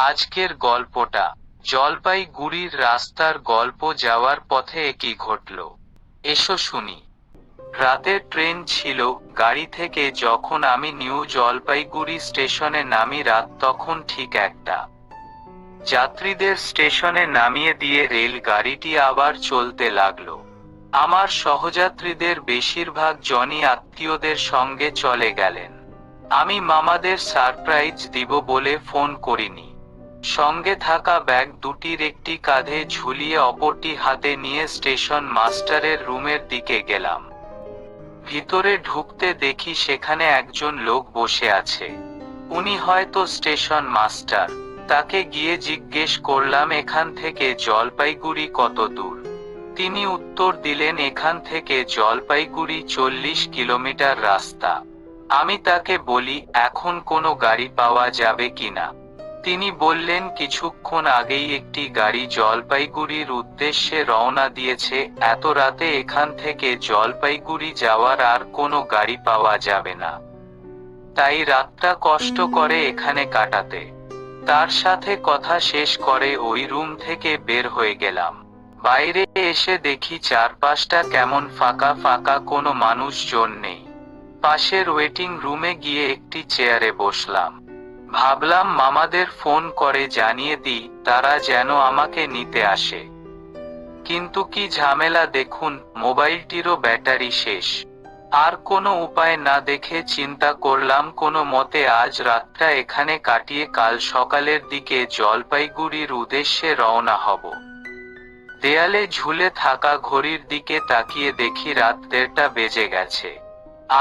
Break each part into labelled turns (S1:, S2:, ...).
S1: আজকের গল্পটা জলপাইগুড়ির রাস্তার গল্প। যাওয়ার পথে একই ঘটল, এসো শুনি। রাতের ট্রেন ছিল গাড়ি থেকে যখন আমি নিউ জলপাইগুড়ি স্টেশনে নামি, রাত তখন ঠিক একটা। যাত্রীদের স্টেশনে নামিয়ে দিয়ে রেল গাড়িটি আবার চলতে লাগলো। আমার সহযাত্রীদের বেশিরভাগ জনই আত্মীয়দের সঙ্গে চলে গেলেন। আমি মামাদের সারপ্রাইজ দিব বলে ফোন করিনি। সঙ্গে থাকা ব্যাগ দুটির একটি কাঁধে ঝুলিয়ে অপরটি হাতে নিয়ে স্টেশন মাস্টারের রুমের দিকে গেলাম। ভিতরে ঢুকতে দেখি সেখানে একজন লোক বসে আছে। উনি হয়তো স্টেশন মাস্টার। তাকে গিয়ে জিজ্ঞেস করলাম, এখান থেকে জলপাইগুড়ি কত দূর? তিনি উত্তর দিলেন, এখান থেকে জলপাইগুড়ি 40 কিলোমিটার রাস্তা। আমি তাকে বলি, এখন কোনো গাড়ি পাওয়া যাবে কিনা? তিনি বললেন, কিছুক্ষণ আগেই একটি গাড়ি জলপাইগুড়ির উদ্দেশ্যে রওনা দিয়েছে। এত রাতে এখান থেকে জলপাইগুড়ি যাওয়ার আর কোনো গাড়ি পাওয়া যাবে না, তাই রাতটা কষ্ট করে এখানে কাটাতে। তার সাথে কথা শেষ করে ওই রুম থেকে বের হয়ে গেলাম। বাইরে এসে দেখি চারপাশটা কেমন ফাঁকা ফাঁকা, কোনো মানুষজন নেই। পাশের ওয়েটিং রুমে গিয়ে একটি চেয়ারে বসলাম। ভাবলাম মামাদের ফোন করে জানিয়ে দিই, তারা যেন আমাকে নিতে আসে। কিন্তু কি ঝামেলা দেখুন, মোবাইলটিরও ব্যাটারি শেষ। আর কোনো উপায় না দেখে চিন্তা করলাম, কোনো মতে আজ রাতটা এখানে কাটিয়ে কাল সকালের দিকে জলপাইগুড়ির উদ্দেশ্যে রওনা হব। দেয়ালে ঝুলে থাকা ঘড়ির দিকে তাকিয়ে দেখি রাত 1:30 বেজে গেছে।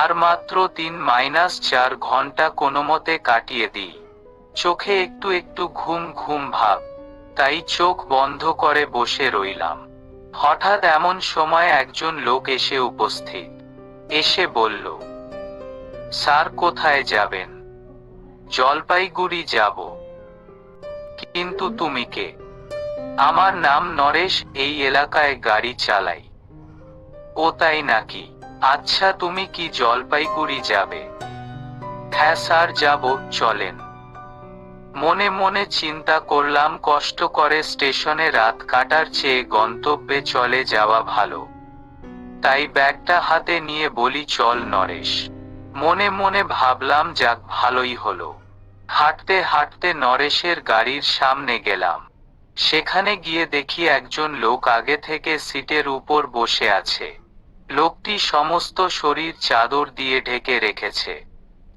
S1: আর মাত্র 3-4 ঘন্টা কোনোমতে কাটিয়ে দিই। চোখে একটু একটু ঘুম ঘুম ভাব, তাই চোখ বন্ধ করে বসে রইলাম। হঠাৎ এমন সময় একজন লোক এসে উপস্থিত। এসে বলল, স্যার কোথায় যাবেন? জলপাইগুড়ি যাব। কিন্তু তুমি কে? আমার নাম নরেশ, এই এলাকায় গাড়ি চালাই। ও তাই নাকি? আচ্ছা, তুমি কি জলপাইগুড়ি যাবে? হ্যাঁ স্যার যাব, চলেন। মনে মনে চিন্তা করলাম, কষ্ট করে স্টেশনে রাত কাটার চেয়ে গন্তব্যে চলে যাওয়া ভালো। তাই ব্যাগটা হাতে নিয়ে বলি, চল নরেশ। মনে মনে ভাবলাম, যাক ভালোই হলো। হাঁটতে হাঁটতে নরেশের গাড়ির সামনে গেলাম। সেখানে গিয়ে দেখি একজন লোক আগে থেকে সিটের উপর বসে আছে। লোকটি সমস্ত শরীর চাদর দিয়ে ঢেকে রেখেছে।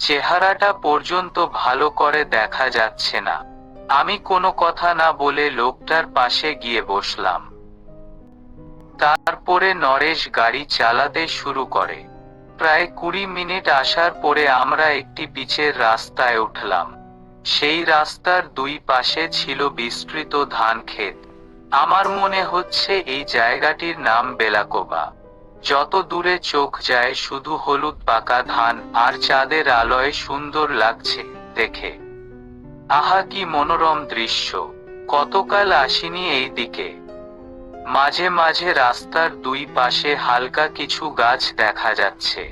S1: চেহারাটা পর্যন্ত ভালো করে দেখা যাচ্ছে না। আমি কোনো কথা না বলে লোকটার পাশে গিয়ে বসলাম। তারপরে নরেশ গাড়ি চালাতে শুরু করে। প্রায় 20 মিনিট আসার পরে আমরা একটি পিচের রাস্তায় উঠলাম। সেই রাস্তার দুই পাশে ছিল বিস্তৃত ধান ক্ষেত। আমার মনে হচ্ছে এই জায়গাটির নাম বেলাকোবা। যত দূরে চোখ যায় শুধু হলুদ পাকা ধান, আর চাঁদের আলোয় সুন্দর লাগছে দেখে। আহা, কি মনোরম দৃশ্য! কতকাল আসিনি এই দিকে। মাঝে মাঝে রাস্তার দুই পাশে হালকা কিছু গাছ দেখা যাচ্ছে।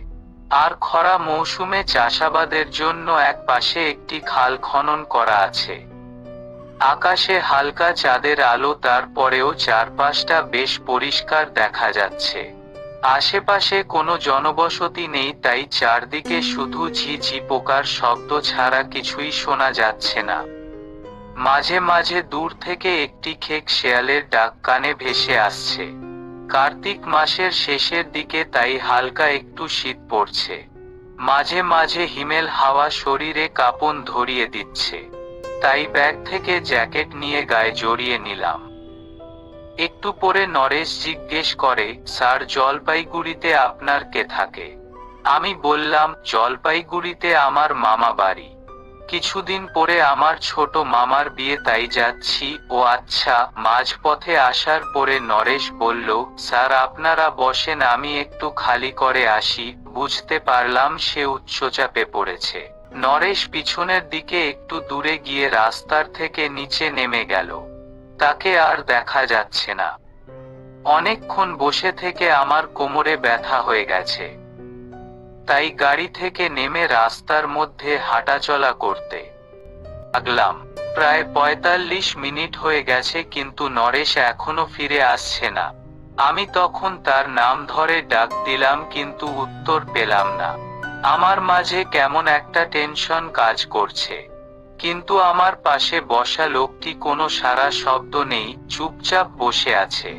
S1: আর খরা মৌসুমে চাষাবাদের জন্য এক পাশে একটি খাল খনন করা আছে। আকাশে হালকা চাঁদের আলো, তারপরেও চারপাশটা বেশ পরিষ্কার দেখা যাচ্ছে। আশেপাশে কোনো জনবসতি নেই, তাই চারদিকে শুধু ঝিঝি পোকার শব্দ ছাড়া কিছুই শোনা যাচ্ছে না। মাঝে মাঝে দূর থেকে একটি খেক শেয়ালের ডাক কানে ভেসে আসছে। কার্তিক মাসের শেষের দিকে, তাই হালকা একটু শীত পড়ছে। মাঝে মাঝে হিমেল হাওয়া শরীরে কাঁপন ধরিয়ে দিচ্ছে, তাই ব্যাগ থেকে জ্যাকেট নিয়ে গায়ে জড়িয়ে নিলাম। একটু পরে নরেশ জিজ্ঞেস করে, স্যার জলপাইগুড়িতে আপনার কে থাকে? আমি বললাম, জলপাইগুড়িতে আমার মামা বাড়ি। কিছুদিন পরে আমার ছোট মামার বিয়ে, তাই যাচ্ছি। ও আচ্ছা। মাঝপথে আসার পরে নরেশ বলল, স্যার আপনারা বসেন, আমি একটু খালি করে আসি। বুঝতে পারলাম সে উচ্চচাপে পড়েছে। নরেশ পিছনের দিকে একটু দূরে গিয়ে রাস্তার থেকে নিচে নেমে গেল। তাকে আর দেখা যাচ্ছে না। অনেকক্ষণ বসে থেকে আমার কোমরে ব্যথা হয়ে গেছে, তাই গাড়ি থেকে নেমে রাস্তার মধ্যে হাঁটাচলা করতে লাগলাম। প্রায় ৪৫ মিনিট হয়ে গেছে কিন্তু নরেশ এখনো ফিরে আসছে না। আমি তখন তার নাম ধরে ডাক দিলাম কিন্তু উত্তর পেলাম না। আমার মাঝে কেমন একটা টেনশন কাজ করছে। কিন্তু আমার পাশে বসা লোকটি কোনো সাড়া শব্দ নেই, চুপচাপ বসে আছে।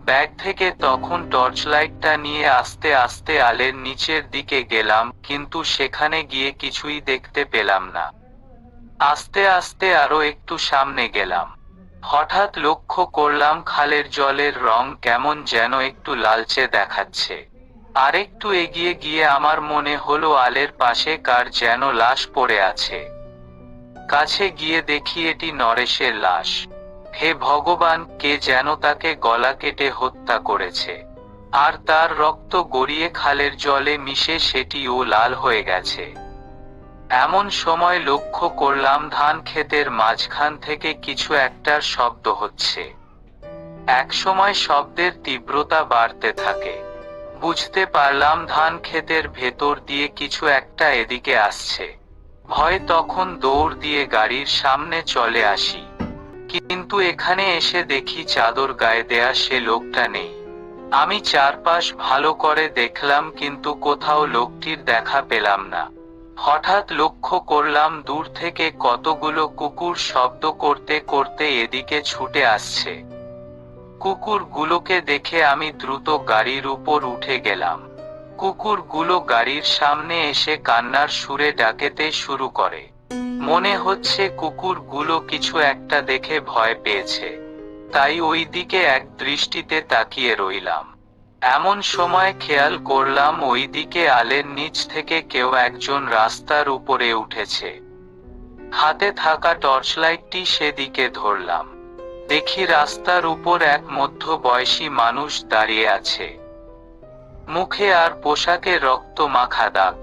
S1: ব্যাগ থেকে তখন টর্চ লাইটটা নিয়ে আস্তে আস্তে আলের নিচের দিকে গেলাম, কিন্তু সেখানে গিয়ে কিছুই দেখতে পেলাম না। আস্তে আস্তে আরো একটু সামনে গেলাম। হঠাৎ লক্ষ্য করলাম খালের জলের রং কেমন যেন একটু লালচে দেখাচ্ছে। আরেকটু এগিয়ে গিয়ে আমার মনে হলো আলের পাশে কার যেন লাশ পড়ে আছে। কাছে গিয়ে দেখি এটি নরেশের লাশ। হে ভগবান, কে যেন তাকে গলা কেটে হত্যা করেছে। আর তার রক্ত গড়িয়ে খালের জলে মিশে সেটিও লাল হয়ে গেছে। এমন সময় লক্ষ্য করলাম ধান ক্ষেতের মাঝখান থেকে কিছু একটার শব্দ হচ্ছে। এক সময় শব্দের তীব্রতা বাড়তে থাকে। বুঝতে পারলাম ধান ক্ষেতের ভেতর দিয়ে কিছু একটা এদিকে আসছে। ভয়ে তখন দৌড় দিয়ে গাড়ির সামনে চলে আসি। কিন্তু এখানে এসে দেখি চাদর গায়ে দেয়া সে লোকটা নেই। আমি চারপাশ ভালো করে দেখলাম কিন্তু কোথাও লোকটির দেখা পেলাম না। হঠাৎ লক্ষ্য করলাম দূর থেকে কতগুলো কুকুর শব্দ করতে করতে এদিকে ছুটে আসছে। কুকুরগুলোকে দেখে আমি দ্রুত গাড়ির উপর উঠে গেলাম। কুকুরগুলো গাড়ির সামনে এসে কান্নার সুরে ডাকতে শুরু করে। মনে হচ্ছে কুকুরগুলো কিছু একটা দেখে ভয় পেয়েছে। তাই ওই দিকে এক দৃষ্টিতে তাকিয়ে রইলাম। এমন সময় খেয়াল করলাম ওই দিকে আলের নিচ থেকে কেউ একজন রাস্তার উপরে উঠেছে। হাতে থাকা টর্চলাইটটি সেদিকে ধরলাম। দেখি রাস্তার উপর এক মধ্যবয়সী মানুষ দাঁড়িয়ে আছে। মুখে আর পোশাকে রক্ত মাখা দাগ।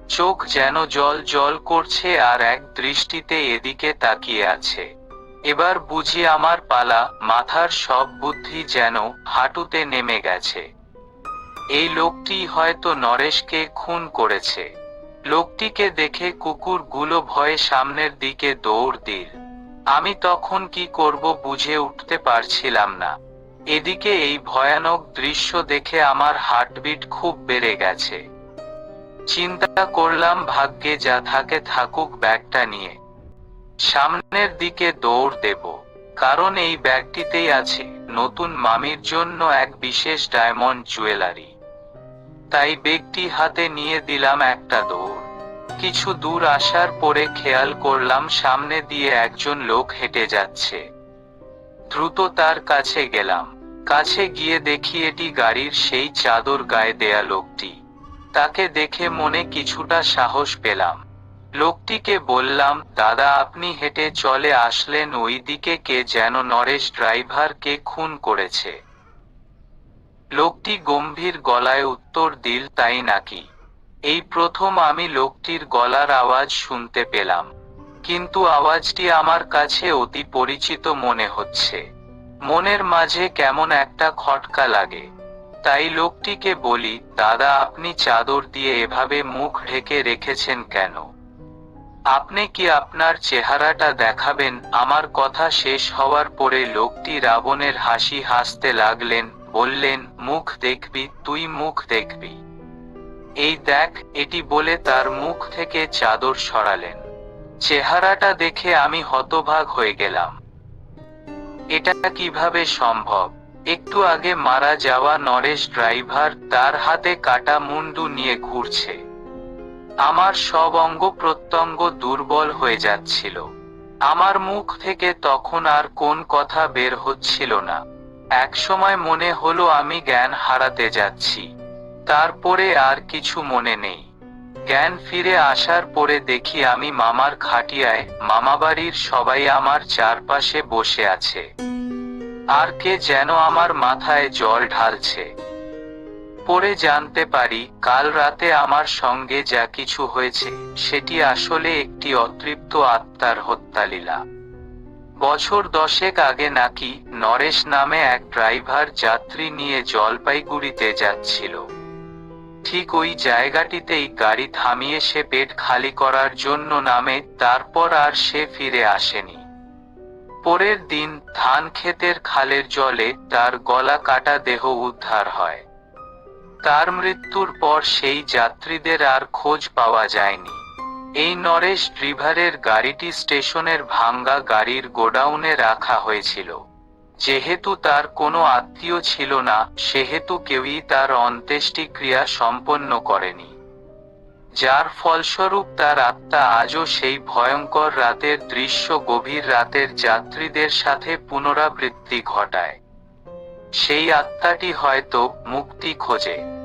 S1: চোখ যেন জল জল করছে আর এক দৃষ্টিতে এদিকে তাকিয়ে আছে। এবার বুঝি আমার পালা, মাথার সব বুদ্ধি যেন হাঁটুতে নেমে গেছে। এই লোকটি হয়তো নরেশকে খুন করেছে। লোকটিকে দেখে কুকুরগুলো ভয়ে সামনের দিকে দৌড় দিল। আমি তখন কি করব বুঝে উঠতে পারছিলাম না। এদিকে এই ভয়ানক দৃশ্য দেখে আমার হার্টবিট খুব বেড়ে গেছে। চিন্তা করলাম ভাগ্যে যা থাকে থাকুক, ব্যাগটা নিয়ে সামনের দিকে দৌড় দেব। কারণ এই ব্যাগটিতেই আছে নতুন মামির জন্য এক বিশেষ ডায়মন্ড জুয়েলারি। তাই ব্যাগটি হাতে নিয়ে দিলাম একটা দৌড়। কিছু দূর আসার পরে খেয়াল করলাম সামনে দিয়ে একজন লোক হেঁটে যাচ্ছে। দ্রুত তার কাছে গেলাম। কাছে গিয়ে দেখি এটি গাড়ির সেই চাদর গায়ে দেয়া লোকটি। তাকে দেখে মনে কিছুটা সাহস পেলাম। লোকটিকে বললাম, দাদা আপনি হেঁটে চলে আসলেন, ওই দিকে কে যেন নরেশ ড্রাইভারকে খুন করেছে। লোকটি গম্ভীর গলায় উত্তর দিল, তাই নাকি? এই প্রথম আমি লোকটির গলার আওয়াজ শুনতে পেলাম, কিন্তু আওয়াজটি আমার কাছে অতি পরিচিত মনে হচ্ছে। মনের মাঝে কেমন একটা খটকা লাগে। তাই লোকটিকে বলি, দাদা আপনি চাদর দিয়ে এভাবে মুখ ঢেকে রেখেছেন কেন? আপনি কি আপনার চেহারাটা দেখাবেন? আমার কথা শেষ হওয়ার পরে লোকটি রাবণের হাসি হাসতে লাগলেন, বললেন, মুখ দেখবি? তুই মুখ দেখবি? এই দেখ, এটি বলে তার মুখ থেকে চাদর সরালেন। চেহারাটা দেখে আমি হতবাক হয়ে গেলাম। এটা কিভাবে সম্ভব? একটু আগে মারা যাওয়া নরেশ ড্রাইভার তার হাতে কাটা মুন্ডু নিয়ে ঘুরছে। আমার সব অঙ্গ প্রত্যঙ্গ দুর্বল হয়ে যাচ্ছিল। আমার মুখ থেকে তখন আর কোন কথা বের হচ্ছিল না। এক সময় মনে হলো আমি জ্ঞান হারাতে যাচ্ছি। তারপরে আর কিছু মনে নেই। জ্ঞান ফিরে আসার পরে দেখি আমি মামার খাটিয়ায়, মামাবাড়ির সবাই আমার চারপাশে বসে আছে। আর কে যেন আমার মাথায় জল ঢালছে। পরে জানতে পারি কাল রাতে আমার সঙ্গে যা কিছু হয়েছে সেটি আসলে একটি অতৃপ্ত আত্মার হত্যালীলা। বছর 10 আগে নাকি নরেশ নামে এক ড্রাইভার যাত্রী নিয়ে জলপাইগুড়িতে যাচ্ছিল। ঠিক ওই জায়গাটিতেই গাড়ি থামিয়ে সে পেট খালি করার জন্য নামে, তারপর আর সে ফিরে আসেনি। পরের দিন ধান ক্ষেতের খালের জলে তার গলা কাটা দেহ উদ্ধার হয়। তার মৃত্যুর পর সেই যাত্রীদের আর খোঁজ পাওয়া যায়নি। এই নরেশ ড্রিভারের গাড়িটি স্টেশনের ভাঙ্গা গাড়ির গোডাউনে রাখা হয়েছিল। যেহেতু তার কোনো আত্মীয় ছিল না, সেহেতু কেউই তার অন্ত্যেষ্টিক্রিয়া সম্পন্ন করেনি, যার ফলস্বরূপ তার আত্মা আজও সেই ভয়ঙ্কর রাতের দৃশ্য গভীর রাতের যাত্রীদের সাথে পুনরাবৃত্তি ঘটায়। সেই আত্মাটি হয়তো মুক্তি খোঁজে।